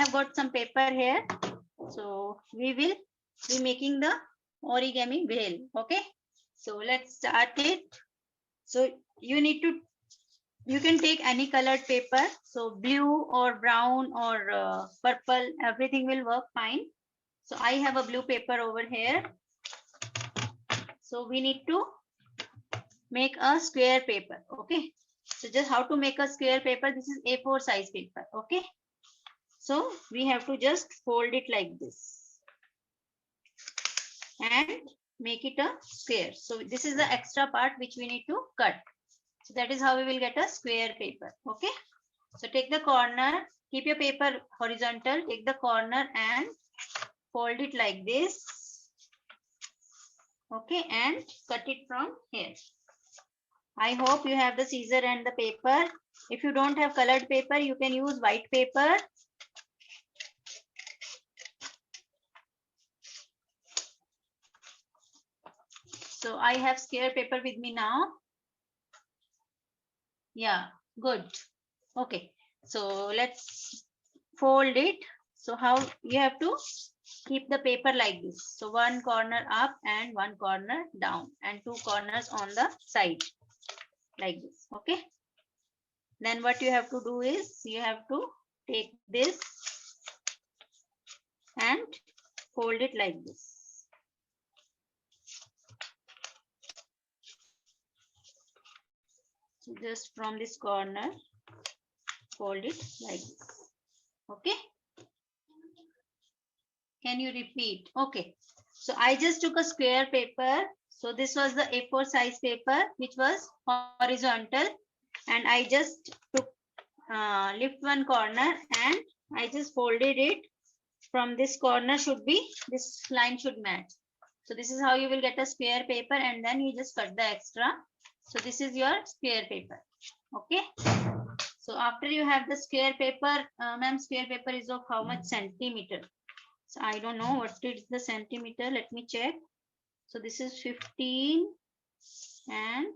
have got some paper here. So we will be making the origami whale. Okay. So let's start it. So you can take any colored paper. So blue or brown or purple, everything will work fine. So I have a blue paper over here. So we need to make a square paper. Okay. So just how to make a square paper. This is A4 size paper. Okay. So we have to just fold it like this and make it a square. So this is the extra part which we need to cut. So that is how we will get a square paper. Okay. So take the corner, keep your paper horizontal, take the corner and fold it like this. Okay. And cut it from here. I hope you have the scissor and the paper. If you don't have colored paper, you can use white paper. So I have square paper with me now. Yeah, good. Okay, so let's fold it. So how you have to keep the paper like this. So one corner up and one corner down and two corners on the side like this. Okay. Then what you have to do is you have to take this and fold it like this. So just from this corner, fold it like this. Okay. Can you repeat? Okay. So I just took a square paper. So this was the A4 size paper, which was horizontal. And I just took, lift one corner and I just folded it. From this corner should be, this line should match. So this is how you will get a square paper and then you just cut the extra. So this is your square paper. Okay. So after you have the square paper, ma'am, square paper is of how much centimeter? So I don't know what is the centimeter. Let me check. So this is 15 and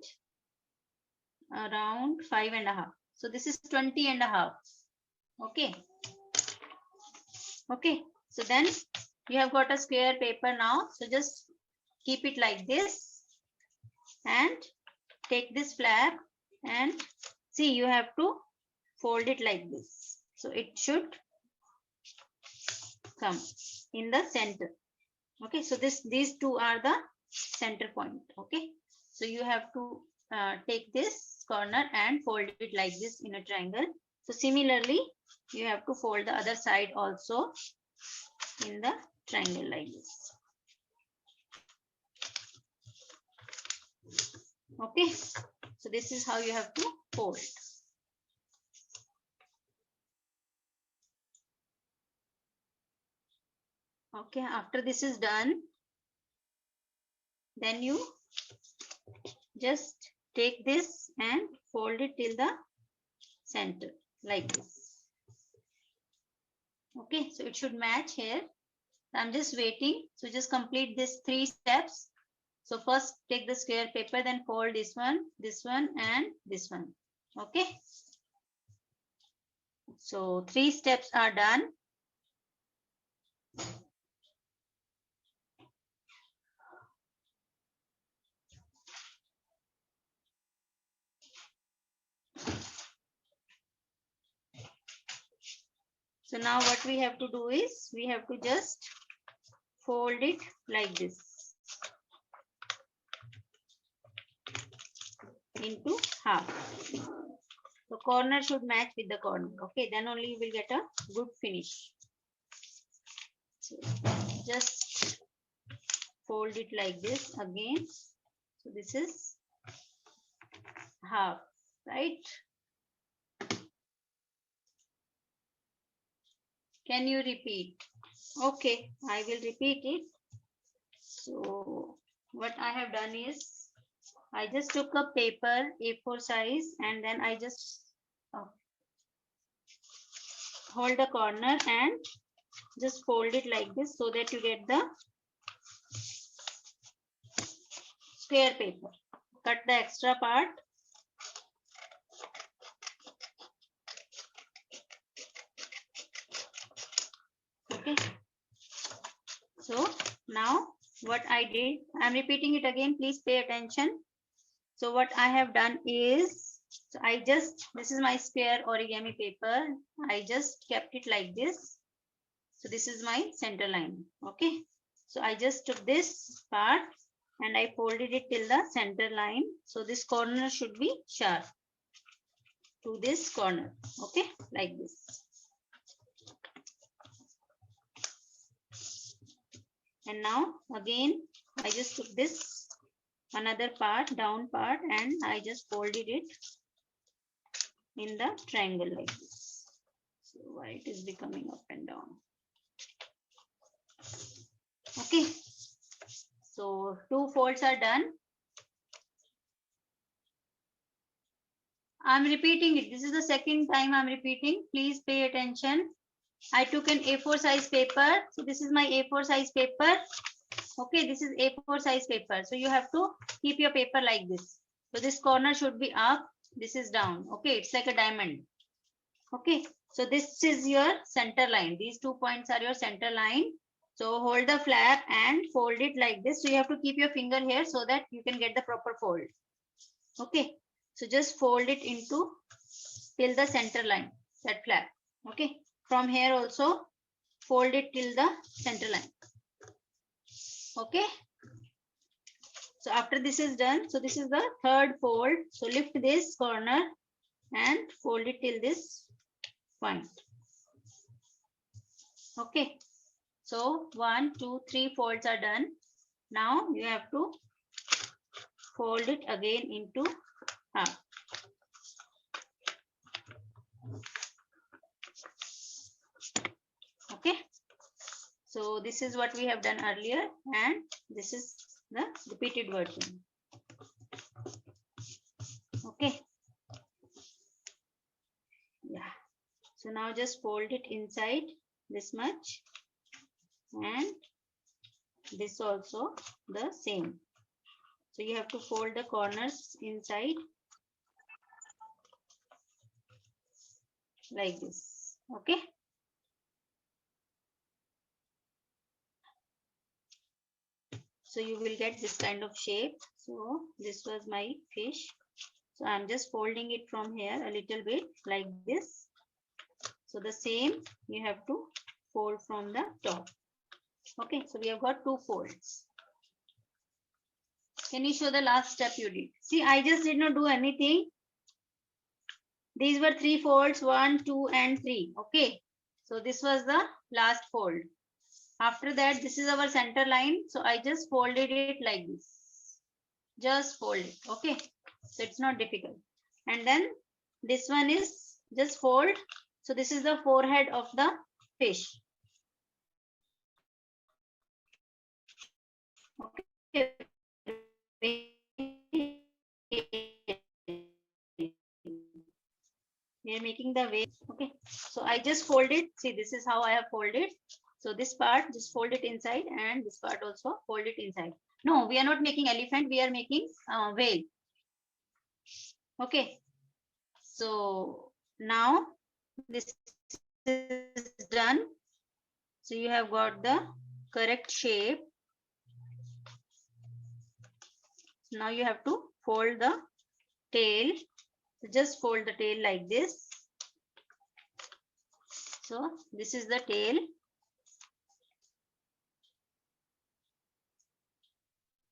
around 5.5. So this is 20.5. Okay. Okay. So then you have got a square paper now. So just keep it like this and take this flap and see, you have to fold it like this. So it should come in the center. Okay. So these two are the center point. Okay. So you have to take this corner and fold it like this in a triangle. So similarly, you have to fold the other side also in the triangle like this. Okay. So this is how you have to fold. Okay. After this is done, then you just take this and fold it till the center like this. Okay. So it should match here. I'm just waiting. So just complete this 3 steps. So first take the square paper, then fold this one, and this one. Okay. So 3 steps are done. So now what we have to do is we have to just fold it like this into half. The corner should match with the corner. Okay, then only you will get a good finish. So just fold it like this again. So this is half, right? Can you repeat? Okay, I will repeat it. So what I have done is I just took a paper A4 size and then I just hold the corner and just fold it like this so that you get the square paper. Cut the extra part. Okay. So now what I did, I'm repeating it again. Please pay attention. So what I have done is, so this is my square origami paper. I just kept it like this. So this is my center line. Okay. So I just took this part and I folded it till the center line. So this corner should be sharp to this corner. Okay. Like this. And now again, I just took this another part, down part, and I just folded it in the triangle like this. So why it is becoming up and down. Okay. So 2 folds are done. I'm repeating it. This is the second time I'm repeating. Please pay attention. I took an A4 size paper. So this is my A4 size paper. Okay, this is A4 size paper. So you have to keep your paper like this. So this corner should be up. This is down. Okay, it's like a diamond. Okay, so this is your center line. These 2 points are your center line. So hold the flap and fold it like this. So you have to keep your finger here so that you can get the proper fold. Okay, so just fold it into till the center line, that flap. Okay, from here also fold it till the center line. Okay, so after this is done, so this is the third fold. So lift this corner and fold it till this point. Okay, so 1, 2, 3 folds are done. Now you have to fold it again into half. Okay, so this is what we have done earlier, and this is the repeated version. Okay, yeah, so now just fold it inside this much, and this also the same. So you have to fold the corners inside like this. Okay, so you will get this kind of shape. So this was my fish. So I'm just folding it from here a little bit like this. So the same you have to fold from the top. Okay, so we have got 2 folds. Can you show the last step you did? See, I just did not do anything. These were 3 folds, 1, 2, and 3. Okay, so this was the last fold. After that, this is our center line. So I just folded it like this. Just fold it. Okay, so it's not difficult. And then this one is just fold. So this is the forehead of the fish. Okay. We are making the way. Okay, so I just fold it. See, this is how I have folded. So this part just fold it inside, and this part also fold it inside. No, we are not making elephant, we are making whale. Okay, so now this is done. So you have got the correct shape. Now you have to fold the tail. So just fold the tail like this. So this is the tail.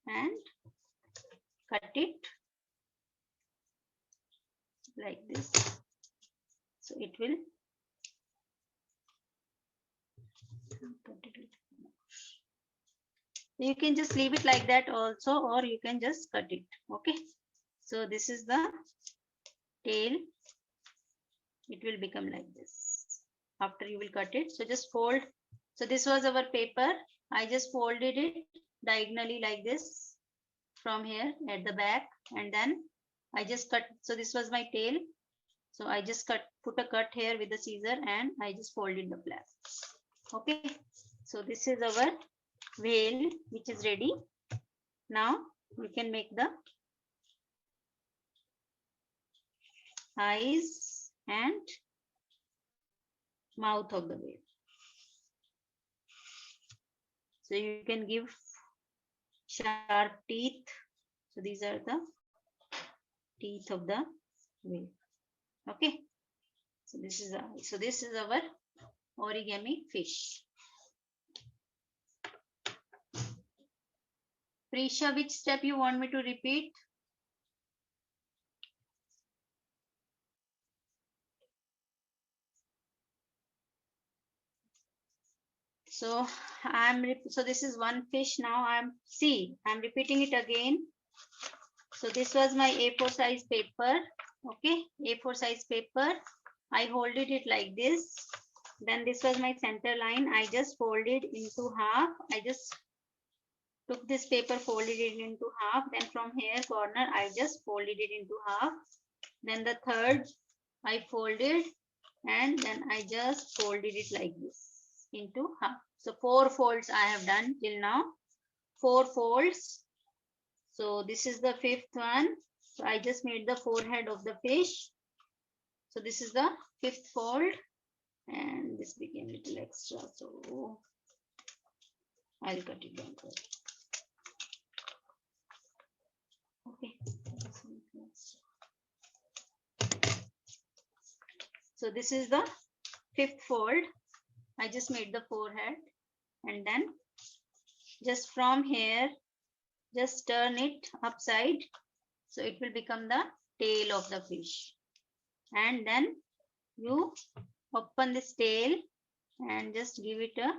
And cut it like this. So it will you can just leave it like that also, or you can just cut it. Okay, so this is the tail. It will become like this after you will cut it. So just fold. So this was our paper. I just folded it diagonally like this from here at the back, and then I just cut. So this was my tail. So I just put a cut here with the scissor, and I just folded the flap. Okay, so this is our whale, which is ready. Now we can make the eyes and mouth of the whale. So you can give sharp teeth. So these are the teeth of the whale. Okay. So this is our origami fish. Prisha, which step you want me to repeat? So this is one fish now. I'm repeating it again. So this was my A4 size paper. Okay, A4 size paper. I folded it like this. Then this was my center line. I just folded into half. I just took this paper, folded it into half. Then from here corner, I just folded it into half. Then the third, I folded, and then I just folded it like this into half. So 4 folds I have done till now. 4 folds. So this is the 5th one. So I just made the forehead of the fish. So this is the 5th fold, and this became a little extra. So I'll cut it down. Okay. So this is the 5th fold. I just made the forehead, and then just from here, just turn it upside. So it will become the tail of the fish. And then you open this tail and just give it a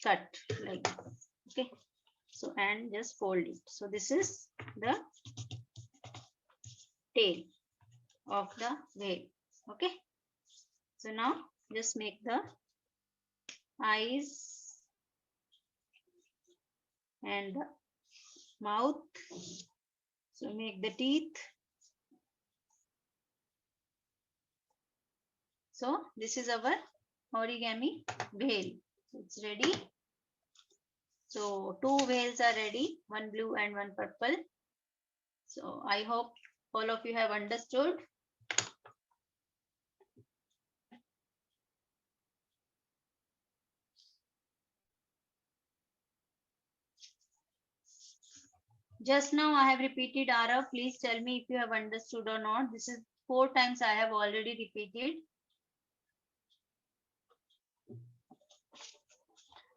cut like this. Okay. So and just fold it. So this is the tail of the whale. Okay. So now just make the eyes and the mouth. So make the teeth. So this is our origami whale. So it's ready. So 2 whales are ready, one blue and one purple. So I hope all of you have understood. Just now I have repeated Arav. Please tell me if you have understood or not. This is 4 times I have already repeated.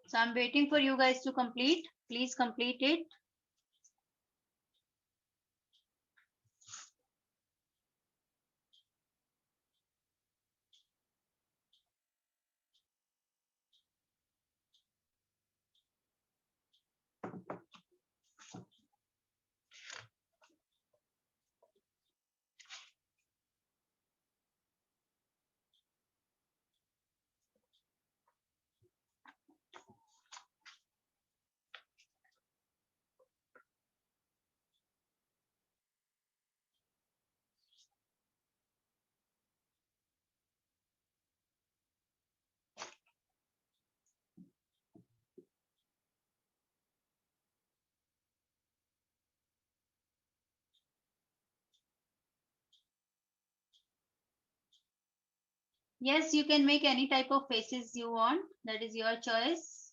So I'm waiting for you guys to complete. Please complete it. Yes, you can make any type of faces you want. That is your choice.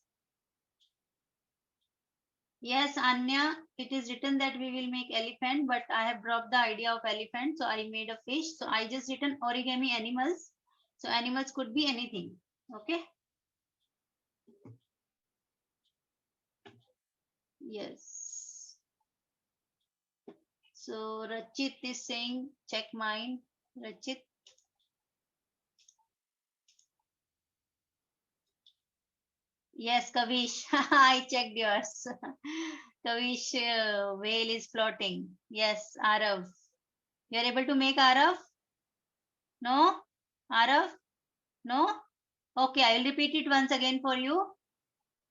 Yes, Anya, it is written that we will make elephant, but I have dropped the idea of elephant. So I made a fish. So I just written origami animals. So animals could be anything. Okay. Yes. So Rachit is saying, check mine. Rachit. Yes, Kavish. I checked yours. Kavish, whale is floating. Yes, Arav. You are able to make Arav? No? Arav? No? Okay, I will repeat it once again for you.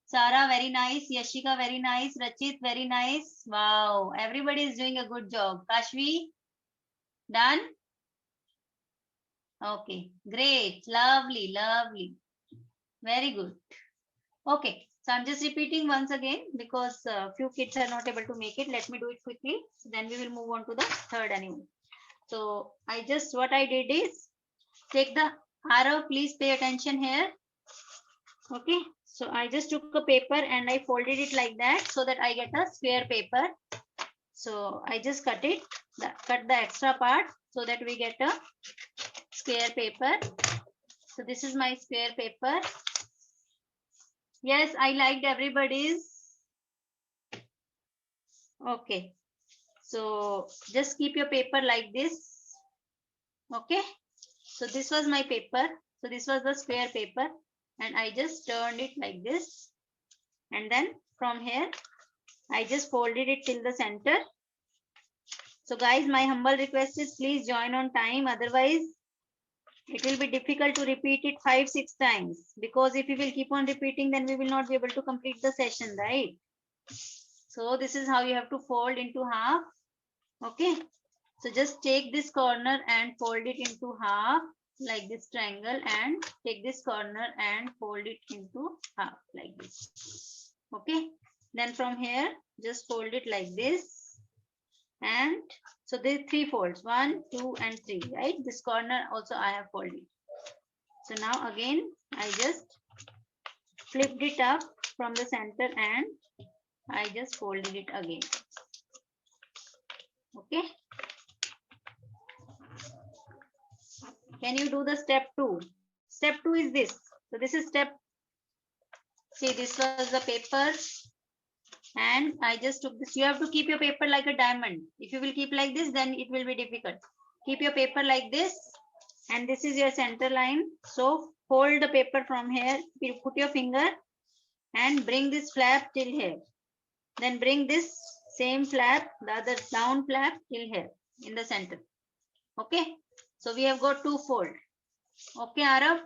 Sara, very nice. Yashika, very nice. Rachit, very nice. Wow, everybody is doing a good job. Kashvi, done? Okay, great. Lovely, lovely. Very good. Okay, so I'm just repeating once again because few kids are not able to make it. Let me do it quickly. So then we will move on to the third animal. So what I did is take the arrow. Please pay attention here. Okay, so I just took a paper and I folded it like that so that I get a square paper. So I just cut it, cut the extra part so that we get a square paper. So this is my square paper. Yes, I liked everybody's. Okay, so just keep your paper like this. Okay, so this was my paper. So this was the square paper and I just turned it like this. And then from here, I just folded it till the center. So guys, my humble request is please join on time. Otherwise, it will be difficult to repeat it 5-6 times, because if we will keep on repeating, then we will not be able to complete the session, right? So this is how you have to fold into half. Okay. So just take this corner and fold it into half like this triangle, and take this corner and fold it into half like this. Okay. Then from here, just fold it like this. And so there are 3 folds, 1, 2, and 3, right? This corner also I have folded. So now again, I just flipped it up from the center and I just folded it again. Okay. Can you do the step 2? Step 2 is this. So this is step. See, this was the paper. And I just took this. You have to keep your paper like a diamond. If you will keep like this, then it will be difficult. Keep your paper like this. And this is your center line. So fold the paper from here. You put your finger and bring this flap till here. Then bring this same flap, the other down flap till here in the center. Okay. So we have got 2 fold. Okay, Arav.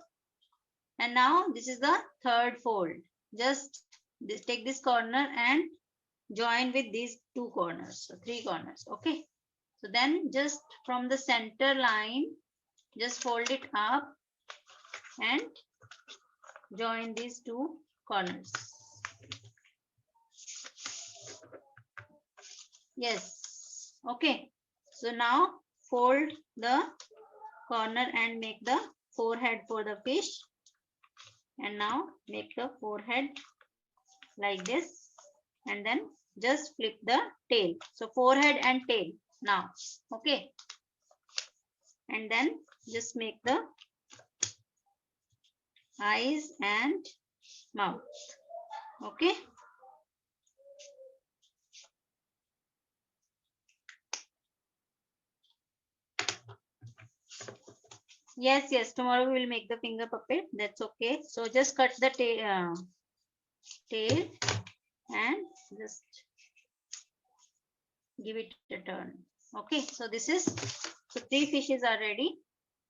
And now this is the 3rd fold. Just take this corner and join with these 2 corners, so 3 corners. Okay. So then just from the center line, just fold it up and join these 2 corners. Yes. Okay. So now fold the corner and make the forehead for the fish. And now make the forehead like this. And then just flip the tail. So forehead and tail now. Okay. And then just make the eyes and mouth. Okay. Yes, tomorrow we will make the finger puppet. That's okay. So just cut the tail and just give it a turn. Okay, so this is, so 3 fishes are ready.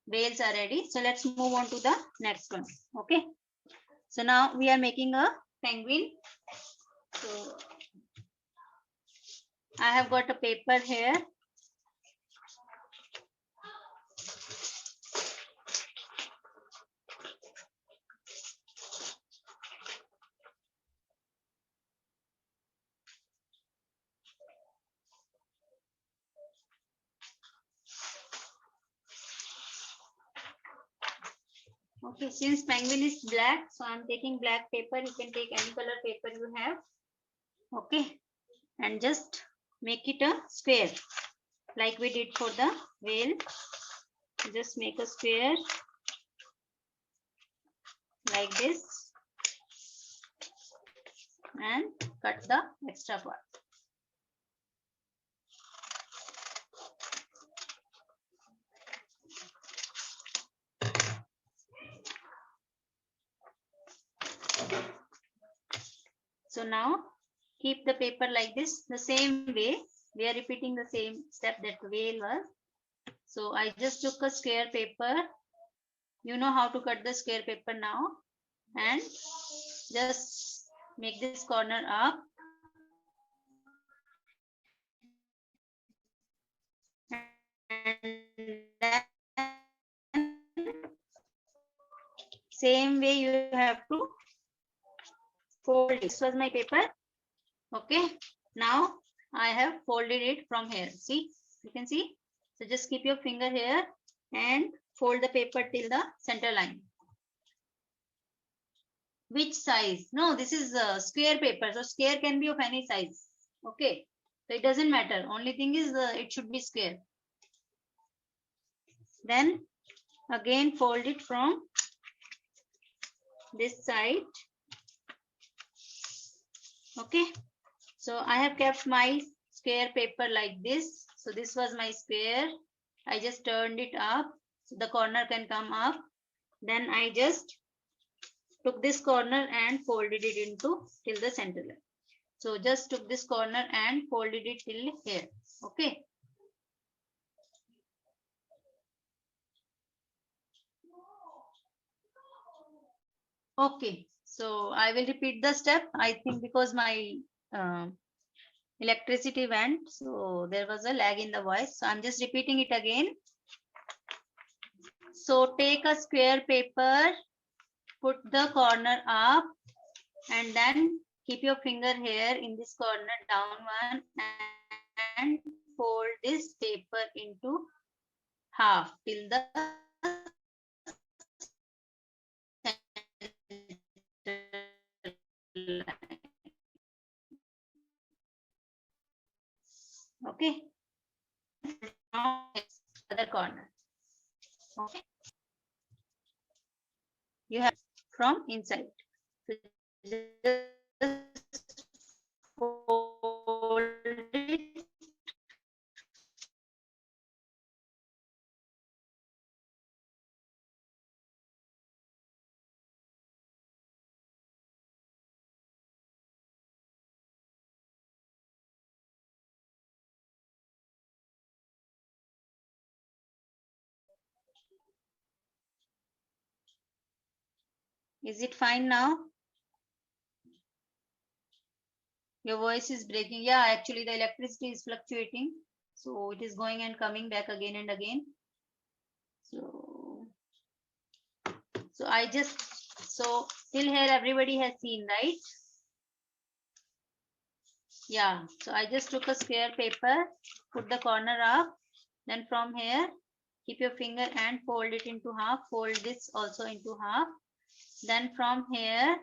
Whales are ready. So let's move on to the next one. Okay. So now we are making a penguin. So I have got a paper here. Okay, since penguin is black, so I'm taking black paper. You can take any color paper you have. Okay, and just make it a square like we did for the whale. Just make a square like this and cut the extra part. So now keep the paper like this, the same way. We are repeating the same step that the whale was. So I just took a square paper. You know how to cut the square paper now. And just make this corner up. And then same way you have to fold it. This was my paper. Okay. Now I have folded it from here. See, you can see. So just keep your finger here and fold the paper till the center line. Which size? No, this is square paper. So square can be of any size. Okay. So it doesn't matter. Only thing is it should be square. Then again fold it from this side. Okay. So I have kept my square paper like this. So this was my square. I just turned it up. So the corner can come up. Then I just took this corner and folded it into till the center line. So just took this corner and folded it till here. Okay. Okay. So I will repeat the step. I think because my electricity went, so there was a lag in the voice. So I'm just repeating it again. So take a square paper, put the corner up, and then keep your finger here in this corner down one and fold this paper into half till the okay. Now other corner. Okay. You have from inside. So just fold it. Is it fine now? Your voice is breaking. Yeah, actually the electricity is fluctuating. So it is going and coming back again and again. So I just, so till here everybody has seen, right? Yeah, so I just took a square paper, put the corner up, then from here, keep your finger and fold it into half, fold this also into half. Then from here,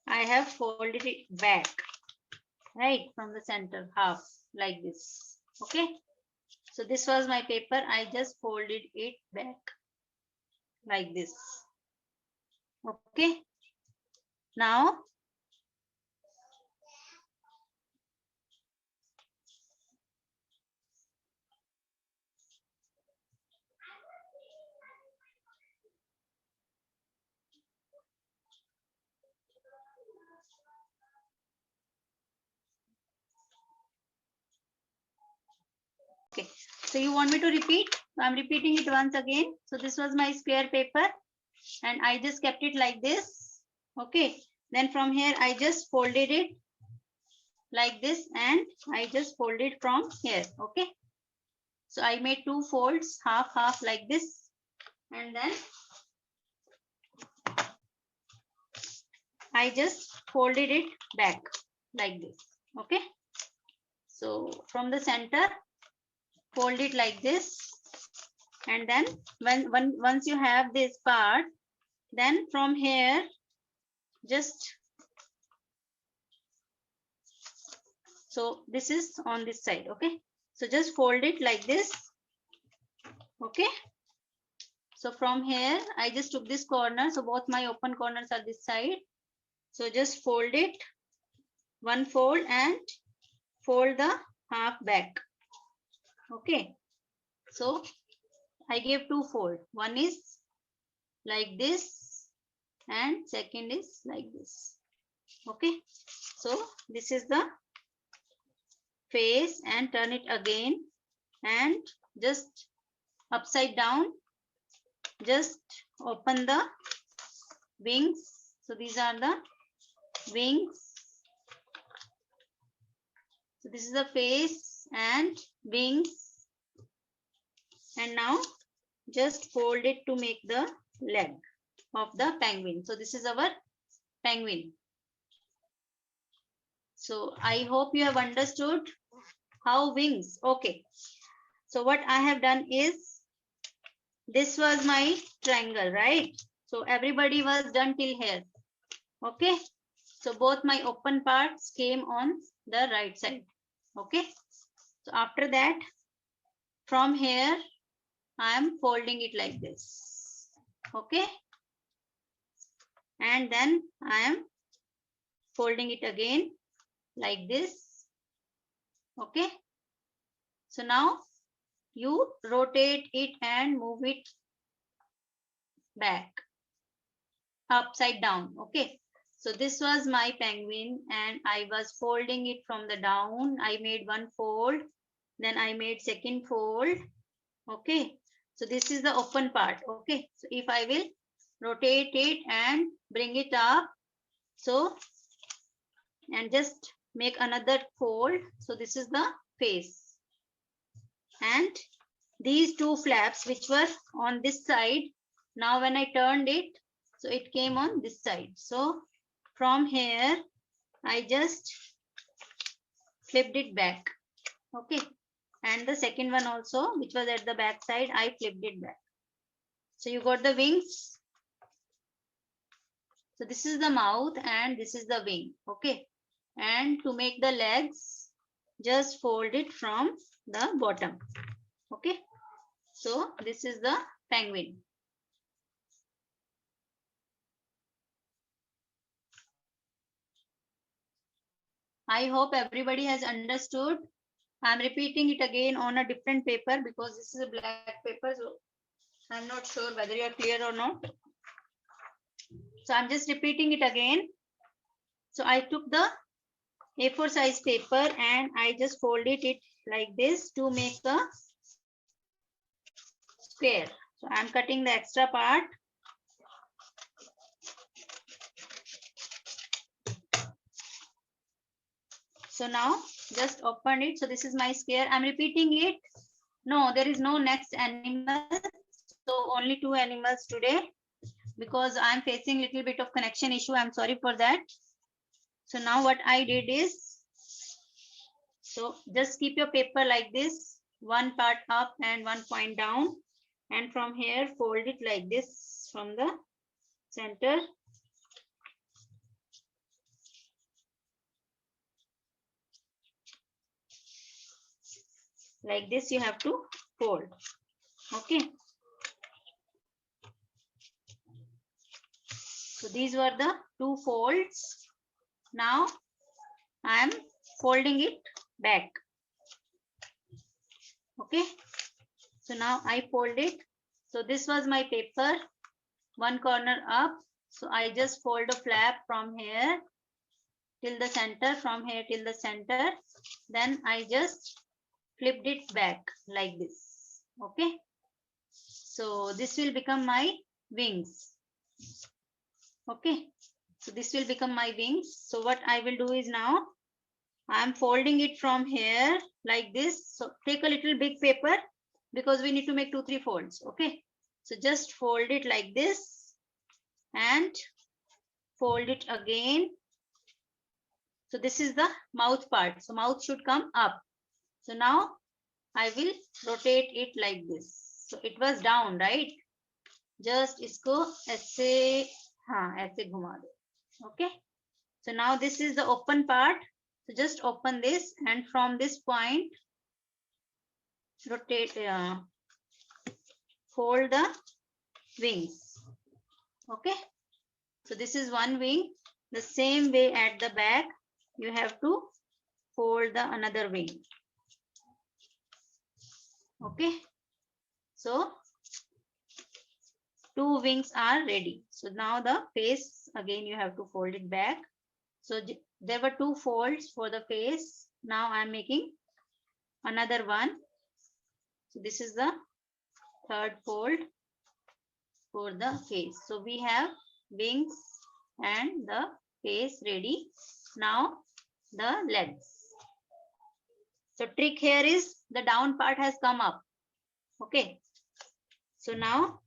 I have folded it back, right, from the center, half, like this, okay? So this was my paper, I just folded it back, like this, okay? Now, okay, so you want me to repeat? I'm repeating it once again. So this was my square paper and I just kept it like this. Okay, then from here I just folded it like this and I just folded from here. Okay, so I made two folds, half half like this, and then I just folded it back like this. Okay, so from the center, fold it like this, and then once you have this part, then from here just, so this is on this side. Okay, so just fold it like this. Okay, so from here I just took this corner, so both my open corners are this side, so just fold it, one fold, and fold the half back. Okay, so I gave two fold, one is like this and second is like this. Okay, so this is the face, and turn it again and just upside down, just open the wings. So these are the wings. So this is the face and wings, and now just fold it to make the leg of the penguin. So this is our penguin. So I hope you have understood how wings. Okay, so what I have done is, this was my triangle, right? So everybody was done till here. Okay, so both my open parts came on the right side. Okay, so after that, from here I am folding it like this. Okay, and then I am folding it again like this. Okay, so now you rotate it and move it back, upside down. Okay, so this was my penguin and I was folding it from the down. I made one fold, then I made second fold. Okay, so this is the open part. Okay, so if I will rotate it and bring it up, so and just make another fold, so this is the face, and these two flaps which were on this side, now when I turned it, so it came on this side. So from here I just flipped it back. Okay, and the second one also, which was at the back side, I flipped it back. So you got the wings. So this is the mouth and this is the wing. Okay, and to make the legs, just fold it from the bottom. Okay, so this is the penguin. I hope everybody has understood. I'm repeating it again on a different paper because this is a black paper, so I'm not sure whether you're clear or not. So I'm just repeating it again. So I took the A4 size paper and I just folded it like this to make a square. So I'm cutting the extra part. So now just open it. So this is my square. I'm repeating it. No, there is no next animal. So only two animals today because I'm facing a little bit of connection issue. I'm sorry for that. So now what I did is, so just keep your paper like this, one part up and one point down. And from here, fold it like this from the center. Like this you have to fold. Okay. So these were the two folds. Now I am folding it back. Okay. So now I fold it. So this was my paper, one corner up. So I just fold a flap from here till the center, from here till the center. Then I just flipped it back like this. Okay. So this will become my wings. Okay. So this will become my wings. So what I will do is now I'm folding it from here like this. So take a little big paper because we need to make 2-3 folds. Okay. So just fold it like this and fold it again. So this is the mouth part. So mouth should come up. So now I will rotate it like this. So it was down, right? Just इसको ऐसे, हाँ ऐसे घुमा दो. Okay. So now this is the open part. So just open this and from this point, rotate, fold the wings. Okay. So this is one wing. The same way at the back, you have to fold the another wing. Okay. So two wings are ready. So now the face, again you have to fold it back. So there were two folds for the face. Now I'm making another one. So this is the third fold for the face. So we have wings and the face ready. Now the legs. So trick here is the down part has come up. Okay. So now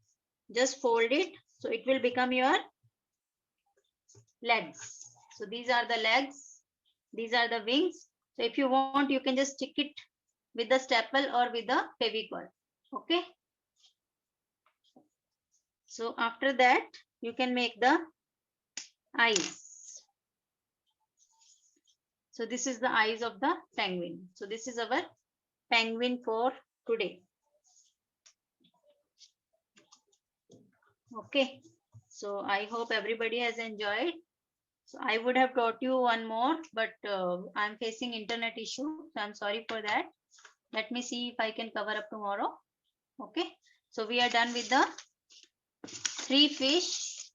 just fold it. So it will become your legs. So these are the legs. These are the wings. So if you want, you can just stick it with the staple or with the Fevicol. Okay. So after that, you can make the eyes. So this is the eyes of the penguin. So this is our penguin for today. Okay. So I hope everybody has enjoyed. So I would have taught you one more, but I'm facing internet issue. So I'm sorry for that. Let me see if I can cover up tomorrow. Okay. So we are done with the 3 fish.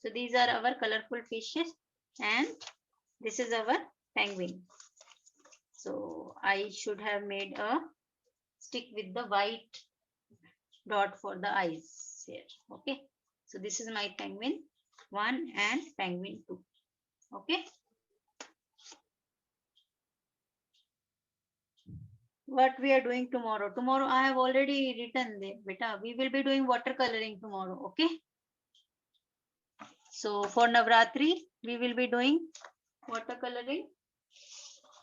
So these are our colorful fishes and this is our penguin. So I should have made a stick with the white dot for the eyes here. Okay. So this is my penguin 1 and penguin 2. Okay. What we are doing tomorrow? Tomorrow I have already written there, beta. We will be doing watercoloring tomorrow. Okay. So for Navratri, we will be doing watercoloring.